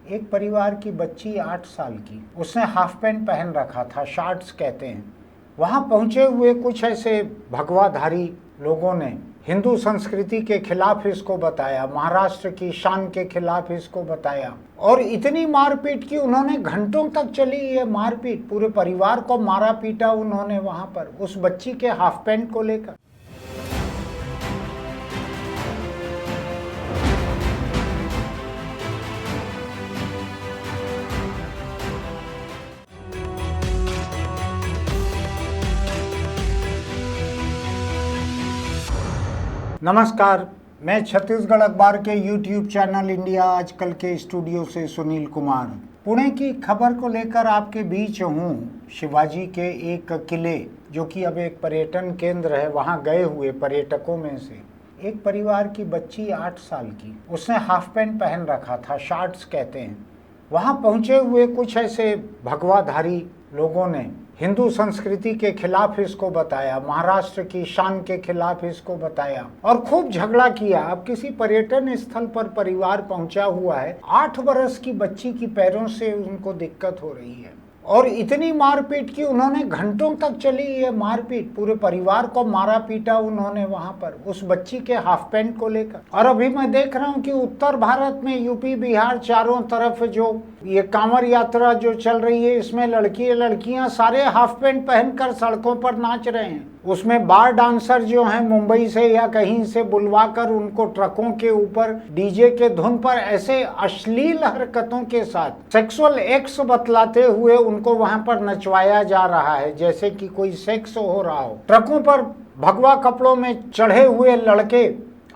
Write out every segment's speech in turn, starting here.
एक परिवार की बच्ची 8 साल की, उसने हाफ पैंट पहन रखा था, शॉर्ट्स कहते हैं। वहां पहुंचे हुए कुछ ऐसे भगवाधारी लोगों ने हिंदू संस्कृति के खिलाफ इसको बताया, महाराष्ट्र की शान के खिलाफ इसको बताया, और इतनी मारपीट की उन्होंने, घंटों तक चली ये मारपीट, पूरे परिवार को मारा पीटा उन्होंने वहां पर उस बच्ची के हाफ पैंट को लेकर। नमस्कार, मैं छत्तीसगढ़ अखबार के YouTube चैनल इंडिया आजकल के स्टूडियो से सुनील कुमार पुणे की खबर को लेकर आपके बीच हूँ। शिवाजी के एक किले, जो कि अब एक पर्यटन केंद्र है, वहाँ गए हुए पर्यटकों में से एक परिवार की बच्ची 8 साल की, उसने हाफ पैंट पहन रखा था, शॉर्ट्स कहते हैं। वहाँ पहुँचे हुए कुछ ऐसे भगवाधारी लोगों ने हिंदू संस्कृति के खिलाफ इसको बताया, महाराष्ट्र की शान के खिलाफ इसको बताया और खूब झगड़ा किया। अब किसी पर्यटन स्थल पर परिवार पहुंचा हुआ है, 8 बरस की बच्ची की पैरों से उनको दिक्कत हो रही है और इतनी मारपीट की उन्होंने, घंटों तक चली ये मारपीट, पूरे परिवार को मारा पीटा उन्होंने वहां पर उस बच्ची के हाफ पैंट को लेकर। और अभी मैं देख रहा हूं कि उत्तर भारत में यूपी बिहार चारों तरफ जो ये कांवड़ यात्रा जो चल रही है, इसमें लड़कियां सारे हाफ पैंट पहनकर सड़कों पर नाच रहे हैं। उसमें बार डांसर जो हैं मुंबई से या कहीं से बुलवाकर उनको ट्रकों के ऊपर डीजे के धुन पर ऐसे अश्लील हरकतों के साथ सेक्सुअल एक्ट बतलाते हुए उनको वहां पर नचवाया जा रहा है, जैसे कि कोई सेक्स हो रहा हो। ट्रकों पर भगवा कपड़ों में चढ़े हुए लड़के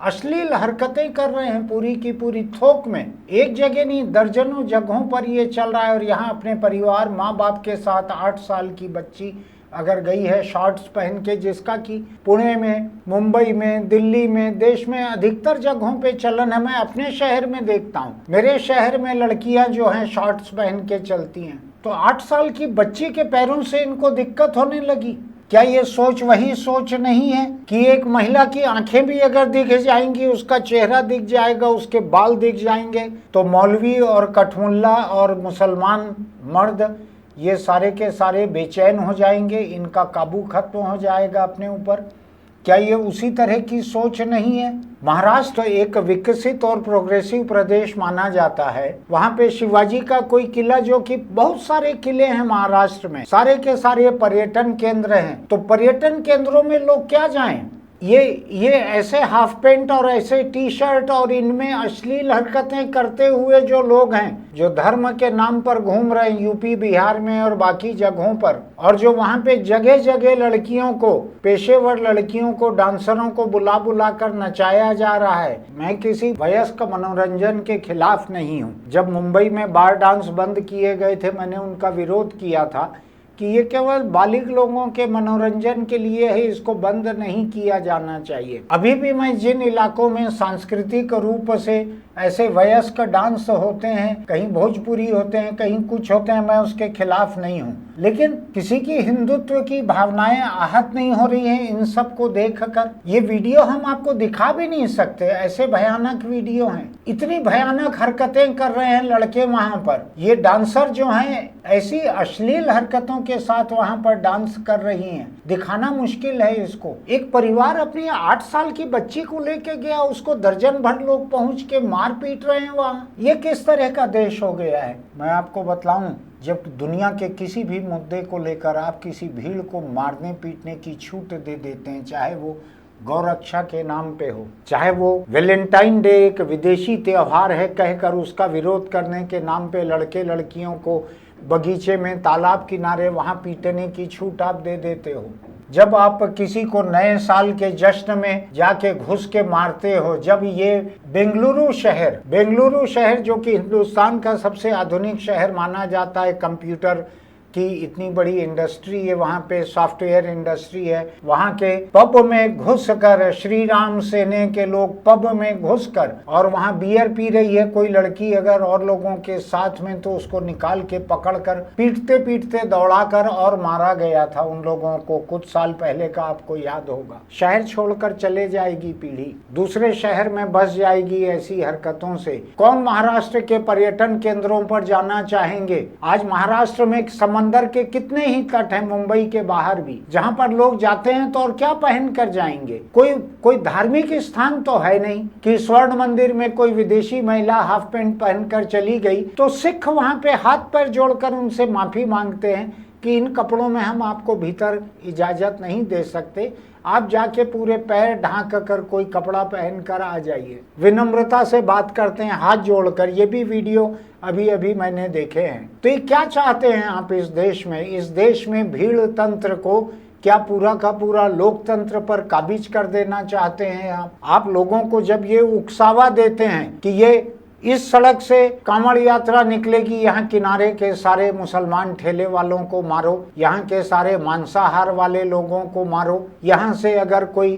अश्लील हरकतें कर रहे हैं, पूरी की पूरी थोक में। एक जगह नहीं, दर्जनों जगहों पर ये चल रहा है। और यहाँ अपने परिवार, माँ बाप के साथ 8 साल की बच्ची अगर गई है शॉर्ट्स पहन के, जिसका कि पुणे में, मुंबई में, दिल्ली में, देश में अधिकतर जगहों पे चलन है। मैं अपने शहर में देखता हूँ, मेरे शहर में लड़कियां जो हैं शॉर्ट्स पहन के चलती हैं। तो 8 साल की बच्ची के पैरों से इनको दिक्कत होने लगी। क्या ये सोच वही सोच नहीं है कि एक महिला की आंखें भी अगर दिख जाएंगी, उसका चेहरा दिख जाएगा, उसके बाल दिख जाएंगे, तो मौलवी और कठमुल्ला और मुसलमान मर्द ये सारे के सारे बेचैन हो जाएंगे, इनका काबू खत्म हो जाएगा अपने ऊपर। क्या ये उसी तरह की सोच नहीं है? महाराष्ट्र एक विकसित और प्रोग्रेसिव प्रदेश माना जाता है। वहाँ पे शिवाजी का कोई किला, जो कि बहुत सारे किले हैं महाराष्ट्र में, सारे के सारे पर्यटन केंद्र हैं। तो पर्यटन केंद्रों में लोग क्या जाएं? ये ऐसे हाफ पैंट और ऐसे टी शर्ट और इनमें अश्लील हरकतें करते हुए जो लोग हैं, जो धर्म के नाम पर घूम रहे हैं यूपी बिहार में और बाकी जगहों पर, और जो वहां पे जगह जगह लड़कियों को, पेशेवर लड़कियों को, डांसरों को बुला बुला कर नचाया जा रहा है। मैं किसी वयस्क मनोरंजन के खिलाफ नहीं हूँ। जब मुंबई में बार डांस बंद किए गए थे, मैंने उनका विरोध किया था कि ये केवल बालिग लोगों के मनोरंजन के लिए है, इसको बंद नहीं किया जाना चाहिए। अभी भी मैं जिन इलाकों में सांस्कृतिक रूप से ऐसे वयस्क डांस होते हैं, कहीं भोजपुरी होते हैं, कहीं कुछ होते हैं, मैं उसके खिलाफ नहीं हूँ। लेकिन किसी की हिंदुत्व की भावनाएं आहत नहीं हो रही हैं इन सब को देखकर? ये वीडियो हम आपको दिखा भी नहीं सकते, ऐसे भयानक वीडियो हैं। इतनी भयानक हरकतें कर रहे हैं लड़के वहां पर। ये डांसर जो हैं ऐसी अश्लील हरकतों के साथ वहां पर डांस कर रही हैं, दिखाना मुश्किल है इसको। एक परिवार अपनी 8 साल की बच्ची को लेके गया, उसको दर्जन भर लोग पहुंच के मार पीट रहे हैं वहां। ये किस तरह का देश हो गया है? मैं आपको बतलाऊं, जब दुनिया के किसी भी मुद्दे को लेकर आप किसी भीड़ को मारने पीटने की छूट दे देते हैं, चाहे वो गौरक्षा के नाम पे हो, चाहे वो वैलेंटाइन डे एक विदेशी त्योहार है कहकर उसका विरोध करने के नाम पे लड़के लड़कियों को बगीचे में, तालाब किनारे वहां पीटने की छूट आप दे देते हो। जब आप किसी को नए साल के जश्न में जाके घुस के मारते हो, जब ये बेंगलुरु शहर जो कि हिंदुस्तान का सबसे आधुनिक शहर माना जाता है कंप्यूटर की इतनी बड़ी इंडस्ट्री है, वहाँ पे सॉफ्टवेयर इंडस्ट्री है, वहाँ के पब में घुसकर श्री राम सेने के लोग पब में घुसकर और वहाँ बियर पी रही है कोई लड़की अगर और लोगों के साथ में, तो उसको निकाल के पकड़कर पीटते पीटते दौड़ाकर और मारा गया था उन लोगों को। कुछ साल पहले का आपको याद होगा। शहर छोड़कर चले जाएगी पीढ़ी, दूसरे शहर में बस जाएगी ऐसी हरकतों से। कौन महाराष्ट्र के पर्यटन केंद्रों पर जाना चाहेंगे? आज महाराष्ट्र में समंदर के कितने ही तट हैं, मुंबई के बाहर भी, जहां पर लोग जाते हैं तो और क्या पहन कर जाएंगे? कोई धार्मिक स्थान तो है नहीं कि स्वर्ण मंदिर में कोई विदेशी महिला हाफ पैंट पहनकर चली गई तो सिख वहां पे हाथ पैर जोड़कर उनसे माफी मांगते हैं कि इन कपड़ों में हम आपको भीतर इजाजत नहीं दे सकते, आप जाके पूरे पैर ढांक कर कोई कपड़ा पहनकर आ जाइए। विनम्रता से बात करते हैं हाथ जोड़कर। ये भी वीडियो अभी अभी मैंने देखे हैं। तो ये क्या चाहते हैं आप इस देश में? इस देश में भीड़ तंत्र को क्या पूरा का पूरा लोकतंत्र पर काबिज कर देना चाहते हैं आप लोगों को जब ये उकसावा देते हैं कि ये इस सड़क से कांवड़ यात्रा निकलेगी, यहाँ किनारे के सारे मुसलमान ठेले वालों को मारो, यहाँ के सारे मांसाहार वाले लोगों को मारो, यहाँ से अगर कोई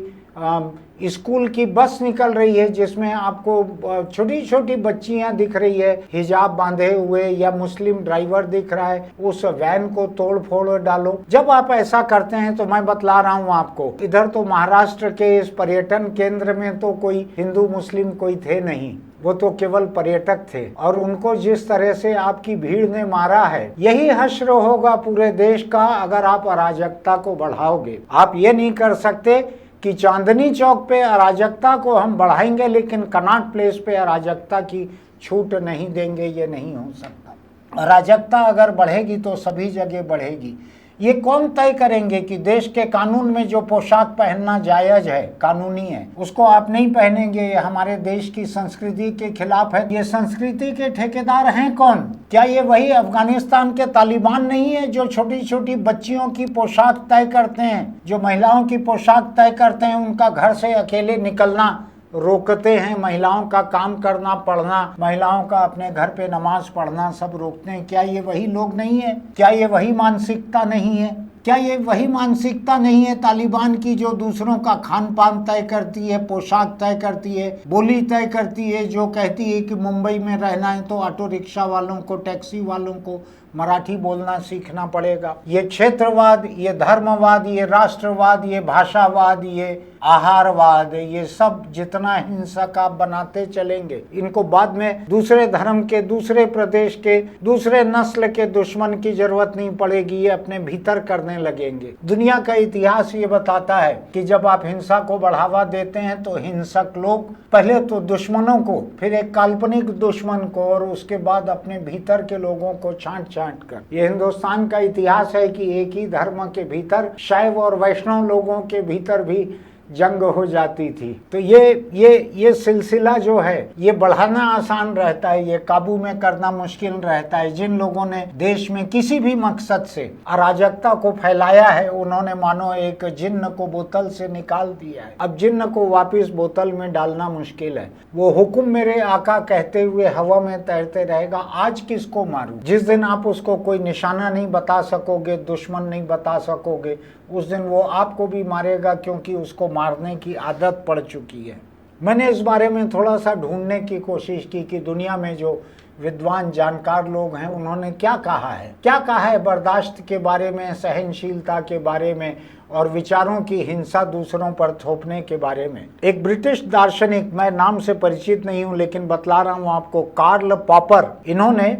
स्कूल की बस निकल रही है जिसमें आपको छोटी छोटी बच्चियां दिख रही है हिजाब बांधे हुए, या मुस्लिम ड्राइवर दिख रहा है, उस वैन को तोड़ फोड़ डालो। जब आप ऐसा करते हैं तो मैं बतला रहा हूं आपको, इधर तो महाराष्ट्र के इस पर्यटन केंद्र में तो कोई हिंदू मुस्लिम कोई थे नहीं, वो तो केवल पर्यटक थे। और उनको जिस तरह से आपकी भीड़ ने मारा है, यही हश्र होगा पूरे देश का अगर आप अराजकता को बढ़ाओगे। आप ये नहीं कर सकते कि चांदनी चौक पे अराजकता को हम बढ़ाएंगे लेकिन कनॉट प्लेस पे अराजकता की छूट नहीं देंगे, ये नहीं हो सकता। अराजकता अगर बढ़ेगी तो सभी जगह बढ़ेगी। ये कौन तय करेंगे कि देश के कानून में जो पोशाक पहनना जायज है, कानूनी है, उसको आप नहीं पहनेंगे? ये हमारे देश की संस्कृति के खिलाफ है। ये संस्कृति के ठेकेदार हैं कौन? क्या ये वही अफगानिस्तान के तालिबान नहीं है जो छोटी छोटी बच्चियों की पोशाक तय करते हैं, जो महिलाओं की पोशाक तय करते हैं, उनका घर से अकेले निकलना रोकते हैं, महिलाओं का काम करना, पढ़ना, महिलाओं का अपने घर पे नमाज पढ़ना सब रोकते हैं? क्या ये वही लोग नहीं है? क्या ये वही मानसिकता नहीं है? क्या ये वही मानसिकता नहीं है तालिबान की जो दूसरों का खान पान तय करती है, पोशाक तय करती है, बोली तय करती है, जो कहती है कि मुंबई में रहना है तो ऑटो रिक्शा वालों को, टैक्सी वालों को मराठी बोलना सीखना पड़ेगा? ये क्षेत्रवाद, ये धर्मवाद, ये राष्ट्रवाद, ये भाषावाद, ये आहारवाद, ये सब जितना हिंसक आप बनाते चलेंगे, इनको बाद में दूसरे धर्म के, दूसरे प्रदेश के, दूसरे नस्ल के दुश्मन की जरूरत नहीं पड़ेगी, ये अपने भीतर करने लगेंगे। दुनिया का इतिहास ये बताता है कि जब आप हिंसा को बढ़ावा देते हैं तो हिंसक लोग पहले तो दुश्मनों को, फिर एक काल्पनिक दुश्मन को, और उसके बाद अपने भीतर के लोगों को छांट छांट कर। ये हिंदुस्तान का इतिहास है कि एक ही धर्म के भीतर शैव और वैष्णव लोगों के भीतर भी जंग हो जाती थी। तो ये सिलसिला जो है ये बढ़ाना आसान रहता है, ये काबू में करना मुश्किल रहता है। जिन लोगों ने देश में किसी भी मकसद से अराजकता को फैलाया है, उन्होंने मानो एक जिन्न को बोतल से निकाल दिया है। अब जिन्न को वापस बोतल में डालना मुश्किल है। वो हुक्म मेरे आका कहते हुए हवा में तैरते रहेगा, आज किसको मारूं? जिस दिन आप उसको कोई निशाना नहीं बता सकोगे, दुश्मन नहीं बता सकोगे, उस दिन वो आपको भी मारेगा, क्योंकि उसको मारने की आदत पड़ चुकी है। मैंने इस बारे में थोड़ा सा ढूंढने की कोशिश की कि दुनिया में जो विद्वान जानकार लोग हैं उन्होंने क्या कहा है बर्दाश्त के बारे में, सहनशीलता के बारे में और विचारों की हिंसा दूसरों पर थोपने के बारे में। एक ब्रिटिश दार्शनिक, मैं नाम से परिचित नहीं हूं लेकिन बतला रहा हूं आपको, कार्ल पॉपर, इन्होंने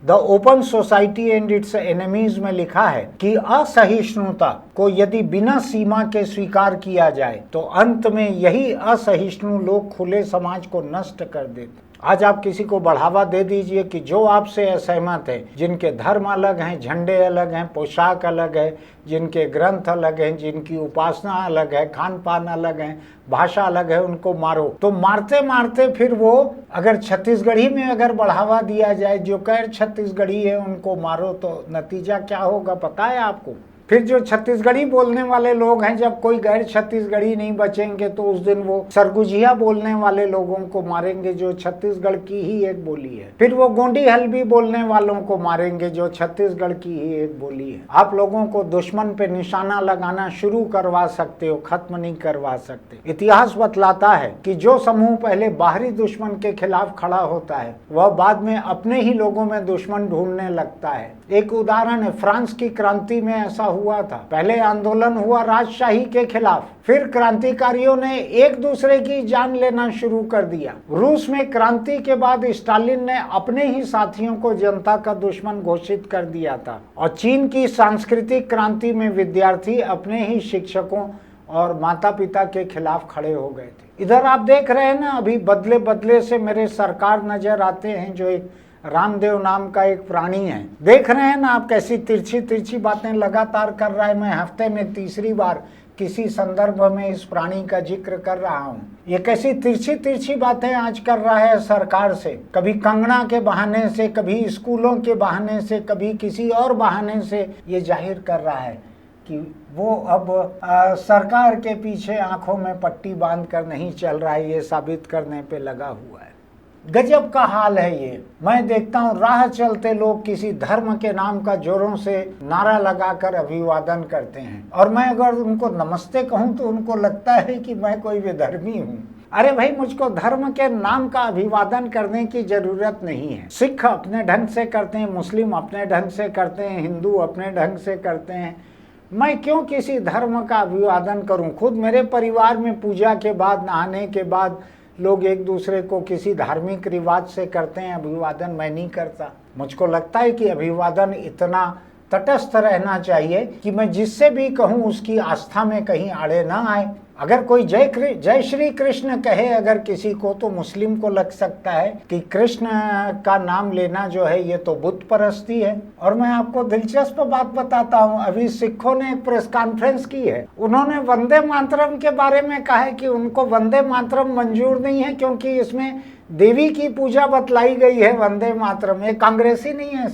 the open society and it's enemies में लिखा है कि असहिष्णुता को यदि बिना सीमा के स्वीकार किया जाए तो अंत में यही असहिष्णु लोग खुले समाज को नष्ट कर देते। आज आप किसी को बढ़ावा दे दीजिए कि जो आपसे असहमत है, जिनके धर्म अलग हैं, झंडे अलग हैं, पोशाक अलग है, जिनके ग्रंथ अलग हैं, जिनकी उपासना अलग है, खान पान अलग है, भाषा अलग है, उनको मारो। तो मारते मारते फिर वो अगर छत्तीसगढ़ी में अगर बढ़ावा दिया जाए, जो गैर छत्तीसगढ़ी है उनको मारो, तो नतीजा क्या होगा पता है आपको? फिर जो छत्तीसगढ़ी बोलने वाले लोग हैं, जब कोई गैर छत्तीसगढ़ी नहीं बचेंगे तो उस दिन वो सरगुजिया बोलने वाले लोगों को मारेंगे जो छत्तीसगढ़ की ही एक बोली है। फिर वो गोंडी हल्बी बोलने वालों को मारेंगे जो छत्तीसगढ़ की ही एक बोली है। आप लोगों को दुश्मन पे निशाना लगाना शुरू करवा सकते हो, खत्म नहीं करवा सकते। इतिहास बतलाता है कि जो समूह पहले बाहरी दुश्मन के खिलाफ खड़ा होता है वह बाद में अपने ही लोगों में दुश्मन ढूंढने लगता है। एक उदाहरण है, फ्रांस की क्रांति में ऐसा हुआ था। पहले आंदोलन हुआ राजशाही के खिलाफ, फिर क्रांतिकारियों ने एक दूसरे की जान लेना शुरू कर दिया। रूस में क्रांति के बाद स्टालिन ने अपने ही साथियों को जनता का दुश्मन घोषित कर दिया था, और चीन की सांस्कृतिक क्रांति में विद्यार्थी अपने ही शिक्षकों और माता पिता के खिलाफ खड़े हो गए थे। इधर आप देख रहे हैं ना, अभी बदले बदले से मेरे सरकार नजर आते हैं, जो एक रामदेव नाम का एक प्राणी है। देख रहे हैं ना आप कैसी तिरछी तिरछी बातें लगातार कर रहा है। मैं हफ्ते में तीसरी बार किसी संदर्भ में इस प्राणी का जिक्र कर रहा हूँ। ये कैसी तिरछी तिरछी बातें आज कर रहा है सरकार से, कभी कंगना के बहाने से, कभी स्कूलों के बहाने से, कभी किसी और बहाने से ये जाहिर कर रहा है कि वो अब सरकार के पीछे आंखों में पट्टी बांध कर नहीं चल रहा है, ये साबित करने पे लगा हुआ है। गजब का हाल है ये। मैं देखता हूँ राह चलते लोग किसी धर्म के नाम का जोरों से नारा लगाकर अभिवादन करते हैं, और मैं अगर उनको नमस्ते कहूँ तो उनको लगता है कि मैं कोई विधर्मी हूँ। अरे भाई, मुझको धर्म के नाम का अभिवादन करने की जरूरत नहीं है। सिख अपने ढंग से करते हैं, मुस्लिम अपने ढंग से करते हैं, हिंदू अपने ढंग से करते हैं। मैं क्यों किसी धर्म का अभिवादन करूं? खुद मेरे परिवार में पूजा के बाद, नहाने के बाद लोग एक दूसरे को किसी धार्मिक रिवाज से करते हैं अभिवादन, मैं नहीं करता। मुझको लगता है कि अभिवादन इतना तटस्थ रहना चाहिए कि मैं जिससे भी कहूं उसकी आस्था में कहीं आड़े ना आए। अगर कोई जय श्री कृष्ण कहे अगर किसी को, तो मुस्लिम को लग सकता है कि कृष्ण का नाम लेना जो है ये तो बुत परस्ती है। और मैं आपको दिलचस्प बात बताता हूँ, अभी सिखों ने एक प्रेस कॉन्फ्रेंस की है। उन्होंने वंदे मातरम के बारे में कहा है कि उनको वंदे मातरम मंजूर नहीं है, क्योंकि इसमें देवी की पूजा बतलाई गई है। वंदे मातरम, ये कांग्रेसी नहीं है,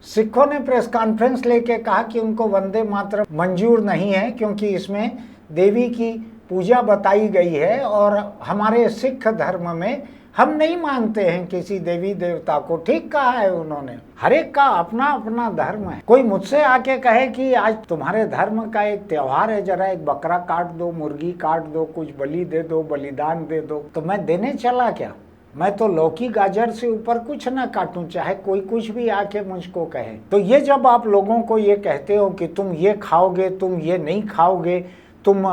सिखों ने प्रेस कॉन्फ्रेंस लेके कहा कि उनको वंदे मातरम मंजूर नहीं है, क्योंकि इसमें देवी की पूजा बताई गई है, और हमारे सिख धर्म में हम नहीं मानते हैं किसी देवी देवता को। ठीक कहा है उन्होंने, हर एक का अपना अपना धर्म है। कोई मुझसे आके कहे कि आज तुम्हारे धर्म का एक त्योहार है, जरा एक बकरा काट दो, मुर्गी काट दो, कुछ बलि दे दो, बलिदान दे दो, तो मैं देने चला क्या? मैं तो लौकी गाजर से ऊपर कुछ ना काटूं, चाहे कोई कुछ भी आके मुझको कहे। तो ये जब आप लोगों को ये कहते हो कि तुम ये खाओगे, तुम ये नहीं खाओगे, तुम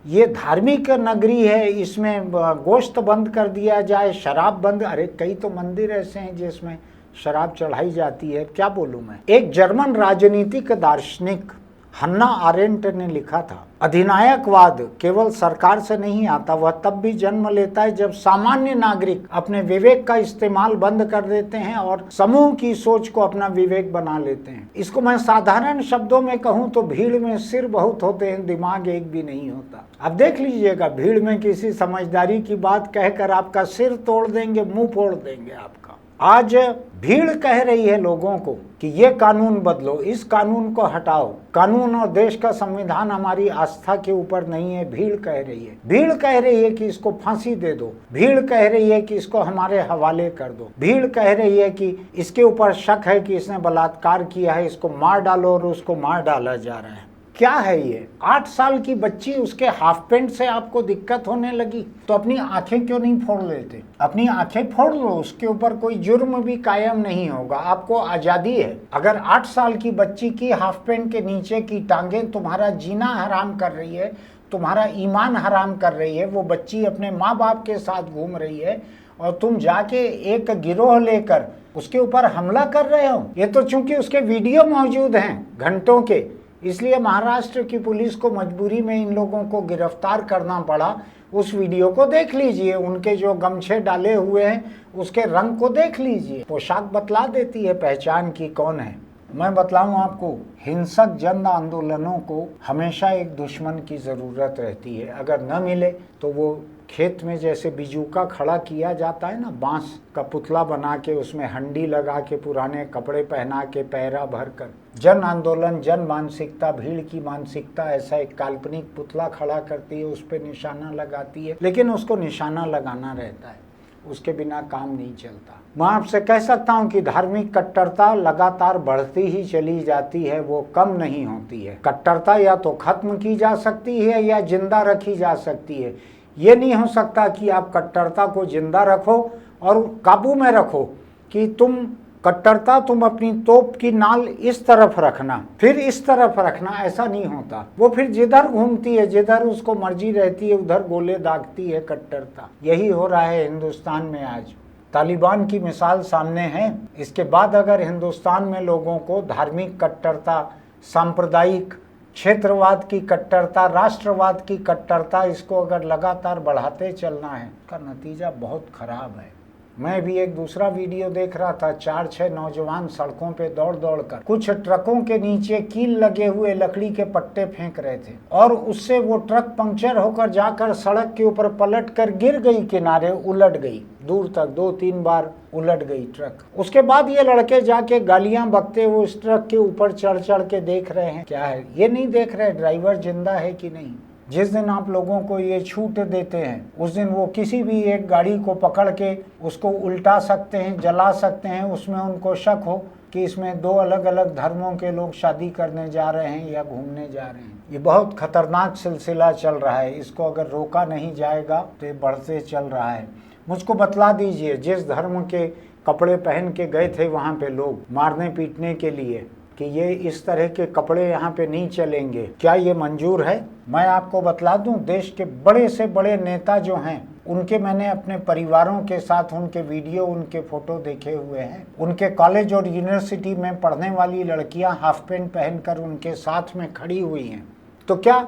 ये धार्मिक नगरी है, इसमें गोश्त बंद कर दिया जाए, शराब बंद। अरे कई तो मंदिर ऐसे हैं जिसमें शराब चढ़ाई जाती है, क्या बोलूं मैं। एक जर्मन राजनीतिक दार्शनिक हन्ना आरेंट ने लिखा था, अधिनायकवाद केवल सरकार से नहीं आता, वह तब भी जन्म लेता है जब सामान्य नागरिक अपने विवेक का इस्तेमाल बंद कर देते हैं और समूह की सोच को अपना विवेक बना लेते हैं। इसको मैं साधारण शब्दों में कहूं तो भीड़ में सिर बहुत होते हैं, दिमाग एक भी नहीं होता। अब देख लीजिएगा, भीड़ में किसी समझदारी की बात कहकर आपका सिर तोड़ देंगे, मुंह फोड़ देंगे आपका। आज भीड़ कह रही है लोगों को कि ये कानून बदलो, इस कानून को हटाओ, कानून और देश का संविधान हमारी आस्था के ऊपर नहीं है। भीड़ कह रही है, भीड़ कह रही है कि इसको फांसी दे दो, भीड़ कह रही है कि इसको हमारे हवाले कर दो, भीड़ कह रही है कि इसके ऊपर शक है कि इसने बलात्कार किया है, इसको मार डालो, और उसको मार डाला जा रहा है। क्या है ये? 8 साल की बच्ची, उसके हाफ पैंट से आपको दिक्कत होने लगी तो अपनी आंखें क्यों नहीं फोड़ लेते? अपनी आंखें फोड़ लो, उसके ऊपर कोई जुर्म भी कायम नहीं होगा, आपको आजादी है। अगर 8 साल की बच्ची की हाफ पैंट के नीचे की टांगें तुम्हारा जीना हराम कर रही है, तुम्हारा ईमान हराम कर रही है, वो बच्ची अपने माँ बाप के साथ घूम रही है, और तुम जाके एक गिरोह लेकर उसके ऊपर हमला कर रहे हो। ये तो चूंकि उसके वीडियो मौजूद हैं घंटों के, इसलिए महाराष्ट्र की पुलिस को मजबूरी में इन लोगों को गिरफ्तार करना पड़ा। उस वीडियो को देख लीजिए, उनके जो गमछे डाले हुए हैं उसके रंग को देख लीजिए, पोशाक बतला देती है पहचान की कौन है। मैं बतलाऊं आपको, हिंसक जन आंदोलनों को हमेशा एक दुश्मन की ज़रूरत रहती है। अगर न मिले तो वो खेत में जैसे बिजूका खड़ा किया जाता है ना, बांस का पुतला बना के उसमें हंडी लगा के पुराने कपड़े पहना के पैरा भर कर, जन आंदोलन, जन मानसिकता, भीड़ की मानसिकता, ऐसा एक काल्पनिक पुतला खड़ा करती है, उस पर निशाना लगाती है। लेकिन उसको निशाना लगाना रहता है, उसके बिना काम नहीं चलता। मैं आपसे कह सकता हूं कि धार्मिक कट्टरता लगातार बढ़ती ही चली जाती है, वो कम नहीं होती है। कट्टरता या तो खत्म की जा सकती है या जिंदा रखी जा सकती है। ये नहीं हो सकता कि आप कट्टरता को जिंदा रखो और काबू में रखो कि तुम अपनी तोप की नाल इस तरफ रखना, फिर इस तरफ रखना, ऐसा नहीं होता। वो फिर जिधर घूमती है, जिधर उसको मर्जी रहती है, उधर गोले दागती है कट्टरता। यही हो रहा है हिंदुस्तान में आज। तालिबान की मिसाल सामने है। इसके बाद अगर हिंदुस्तान में लोगों को धार्मिक कट्टरता, सांप्रदायिक क्षेत्रवाद की कट्टरता, राष्ट्रवाद की कट्टरता, इसको अगर लगातार बढ़ाते चलना है, इसका नतीजा बहुत खराब है। मैं भी एक दूसरा वीडियो देख रहा था, 4-6 नौजवान सड़कों पे दौड़ दौड़ कर कुछ ट्रकों के नीचे कील लगे हुए लकड़ी के पट्टे फेंक रहे थे और उससे वो ट्रक पंक्चर होकर जाकर सड़क के ऊपर पलट कर गिर गई, किनारे उलट गई, दूर तक 2-3 बार उलट गई ट्रक। उसके बाद ये लड़के जाके गालियां बकते हुए उस ट्रक के ऊपर चढ़ चढ़ के देख रहे हैं क्या है, ये नहीं देख रहे ड्राइवर जिंदा है कि नहीं। जिस दिन आप लोगों को ये छूट देते हैं, उस दिन वो किसी भी एक गाड़ी को पकड़ के उसको उल्टा सकते हैं, जला सकते हैं, उसमें उनको शक हो कि इसमें 2 अलग अलग धर्मों के लोग शादी करने जा रहे हैं या घूमने जा रहे हैं। ये बहुत खतरनाक सिलसिला चल रहा है, इसको अगर रोका नहीं जाएगा तो ये बढ़ते चल रहा है। मुझको बतला दीजिए, जिस धर्म के कपड़े पहन के गए थे वहाँ पे लोग मारने पीटने के लिए, कि ये इस तरह के कपड़े यहाँ पे नहीं चलेंगे, क्या ये मंजूर है? मैं आपको बतला दूं, देश के बड़े से बड़े नेता जो हैं, उनके मैंने अपने परिवारों के साथ उनके वीडियो, उनके फोटो देखे हुए हैं। उनके कॉलेज और यूनिवर्सिटी में पढ़ने वाली लड़कियां हाफ पैंट पहनकर उनके साथ में खड़ी हुई हैं। तो क्या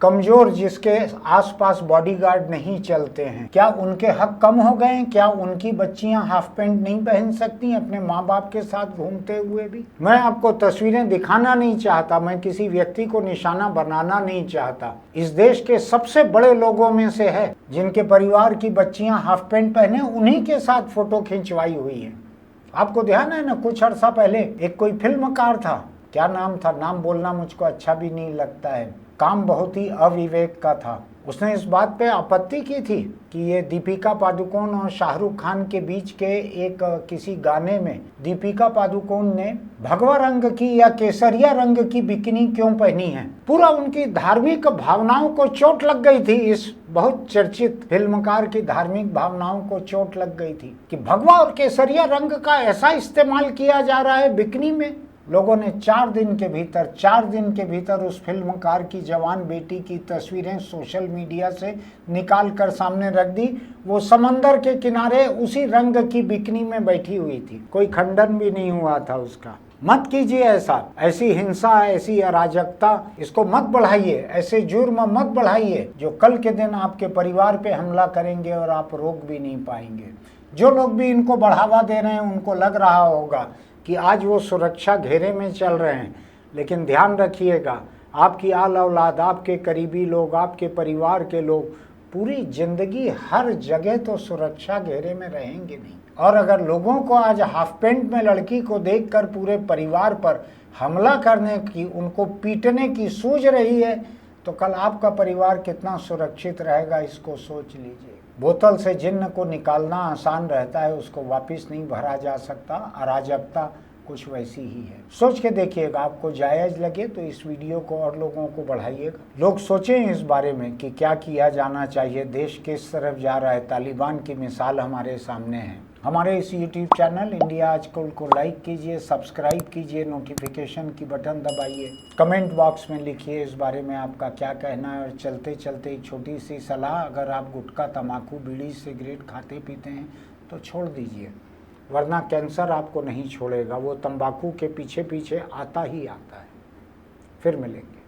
कमजोर, जिसके आसपास बॉडीगार्ड नहीं चलते हैं, क्या उनके हक कम हो गए हैं? क्या उनकी बच्चियां हाफ पैंट नहीं पहन सकती अपने माँ बाप के साथ घूमते हुए भी? मैं आपको तस्वीरें दिखाना नहीं चाहता, मैं किसी व्यक्ति को निशाना बनाना नहीं चाहता। इस देश के सबसे बड़े लोगों में से है जिनके परिवार की बच्चियां हाफ पैंट पहने, उन्हीं के साथ फोटो खिंचवाई हुई है। आपको ध्यान है ना, कुछ अर्सा पहले एक कोई फिल्मकार था, क्या नाम था, नाम बोलना मुझको अच्छा भी नहीं लगता है, काम बहुत ही अविवेक का था। उसने इस बात पे आपत्ति की थी कि ये दीपिका पादुकोण और शाहरुख खान के बीच के एक किसी गाने में दीपिका पादुकोण ने भगवा रंग की या केसरिया रंग की बिकिनी क्यों पहनी है। पूरा उनकी धार्मिक भावनाओं को चोट लग गई थी, इस बहुत चर्चित फिल्मकार की धार्मिक भावनाओं को चोट लग गई थी कि भगवा और केसरिया रंग का ऐसा इस्तेमाल किया जा रहा है बिकिनी में। लोगों ने 4 दिन के भीतर उस फिल्मकार की जवान बेटी की तस्वीरें सोशल मीडिया से निकाल कर सामने रख दी। वो समंदर के किनारे उसी रंग की बिकनी में बैठी हुई थी, कोई खंडन भी नहीं हुआ था उसका। मत कीजिए ऐसा, ऐसी हिंसा, ऐसी अराजकता, इसको मत बढ़ाइए, ऐसे जुर्म मत बढ़ाइए जो कल के दिन आपके परिवार पे हमला करेंगे और आप रोक भी नहीं पाएंगे। जो लोग भी इनको बढ़ावा दे रहे हैं उनको लग रहा होगा कि आज वो सुरक्षा घेरे में चल रहे हैं, लेकिन ध्यान रखिएगा, आपकी आल औलाद, आपके करीबी लोग, आपके परिवार के लोग पूरी जिंदगी हर जगह तो सुरक्षा घेरे में रहेंगे नहीं। और अगर लोगों को आज हाफ पैंट में लड़की को देखकर पूरे परिवार पर हमला करने की, उनको पीटने की सूझ रही है, तो कल आपका परिवार कितना सुरक्षित रहेगा, इसको सोच लीजिए। बोतल से जिन्न को निकालना आसान रहता है, उसको वापस नहीं भरा जा सकता। अराजकता कुछ वैसी ही है। सोच के देखिएगा, आपको जायज़ लगे तो इस वीडियो को और लोगों को बढ़ाइएगा। लोग सोचें इस बारे में कि क्या किया जाना चाहिए, देश किस तरफ जा रहा है। तालिबान की मिसाल हमारे सामने है। हमारे इस यूट्यूब चैनल इंडिया आजकल को लाइक कीजिए, सब्सक्राइब कीजिए, नोटिफिकेशन की बटन दबाइए, कमेंट बॉक्स में लिखिए इस बारे में आपका क्या कहना है। और चलते चलते एक छोटी सी सलाह, अगर आप गुटखा, तम्बाकू, बीड़ी, सिगरेट खाते पीते हैं तो छोड़ दीजिए, वरना कैंसर आपको नहीं छोड़ेगा। वो तंबाकू के पीछे पीछे आता ही आता है। फिर मिलेंगे।